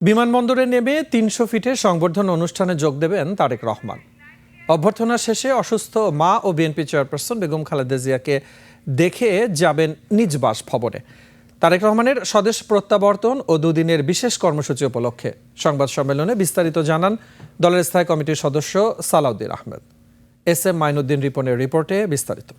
বিমানবন্দরে নেমে ৩০০ ফিটের সংবর্ধনা অনুষ্ঠানে যোগ দেবেন তারেক রহমান। অভ্যর্থনা শেষে অসুস্থ মা ও বিএনপি চেয়ারপারসন বেগম খালেদা জিয়াকে দেখে যাবেন নিজ বাসভবনে। তারেক রহমানের স্বদেশ প্রত্যাবর্তন ও দুদিনের বিশেষ কর্মসূচি উপলক্ষে সংবাদ সম্মেলনে বিস্তারিত জানান দলের স্থায়ী কমিটির সদস্য সালাউদ্দিন আহমেদ। এস এম মাইনুদ্দিন রিপনের রিপোর্টে বিস্তারিত।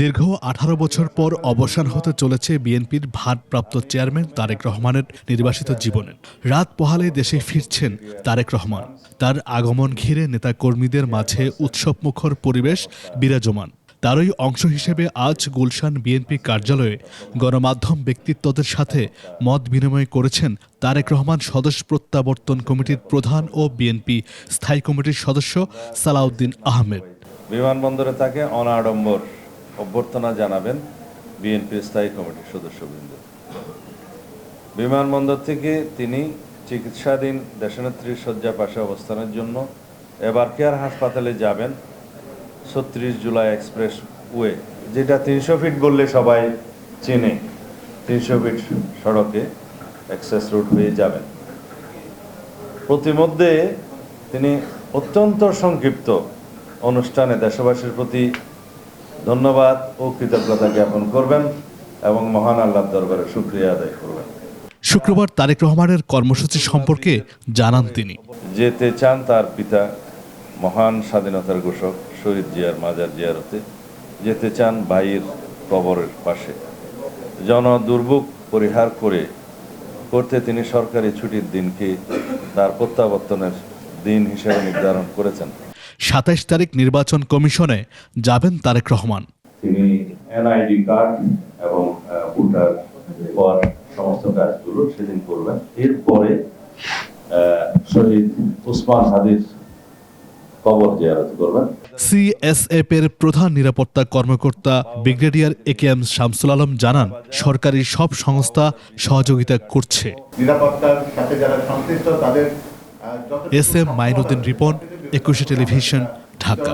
দীর্ঘ 18 বছর পর অবসান হতে চলেছে বিএনপির ভারপ্রাপ্ত চেয়ারম্যান তারেক রহমানের নির্বাসিত জীবনের। রাত পোহালে দেশে ফিরছেন তারেক রহমান। তার আগমন ঘিরে নেতাকর্মীদের মাঝে উৎসবমুখর পরিবেশ বিরাজমান। তারই অংশ হিসেবে আজ গুলশান বিএনপি কার্যালয়ে গণমাধ্যম ব্যক্তিত্বদের সাথে মত বিনিময় করেছেন তারেক রহমান স্বদেশ প্রত্যাবর্তন কমিটির প্রধান ও বিএনপি স্থায়ী কমিটির সদস্য সালাউদ্দিন আহমেদ। বিমানবন্দরে তাকে অনাড়ম্বর অভ্যর্থনা জানাবেন বিএনপির স্থায়ী কমিটির সদস্যবৃন্দ। বিমানবন্দর থেকে তিনি চিকিৎসাধীন দেশনেত্রীর শয্যা পাশে অবস্থানের জন্য এবার কেয়ার হাসপাতালে যাবেন ৩৬ জুলাই এক্সপ্রেস ওয়ে, যেটা ৩০০ ফিট বললে সবাই চেনে। ৩০০ ফিট সড়কে অ্যাক্সেস রুট হয়ে যাবেন। প্রতিমধ্যে তিনি অত্যন্ত সংক্ষিপ্ত অনুষ্ঠানে দেশবাসীর প্রতি ধন্যবাদ ও কৃতজ্ঞতা জ্ঞাপন করবেন এবং মহান আল্লাহর দরবারে শুকরিয়া আদায় করবেন। শুক্রবার তারেক রহমানের কর্মসূচি সম্পর্কে জানান তিনি। যেতে চান তার পিতা মহান স্বাধীনতার ঘোষক শহীদ জিয়ার মাজার জিয়ারতে, যেতে চান ভাইয়ের কবরের পাশে। জন দুর্ভোগ পরিহার করতে তিনি সরকারি ছুটির দিনকে তার প্রত্যাবর্তনের দিন হিসেবে নির্ধারণ করেছেন। ২৭ তারিখ নির্বাচন কমিশনে যাবেন তারেক রহমান। তিনি এনআইডি কার্ড এবং ভোটার পর সমস্ত কাজগুলো সেদিন করবেন। এরপরে শহীদ ওসমান হাদির কবর জিয়ারত করবেন। সিএসএফ এর প্রধান নিরাপত্তা কর্মকর্তা ব্রিগেডিয়ার একেএম শামসুল আলম জানান, সরকারি সব সংস্থা সহযোগিতা করছে। নিরাপত্তার সাথে যারা সংশ্লিষ্ট তাদের S M Mainuddin Ripon, ২১ television, Dhaka.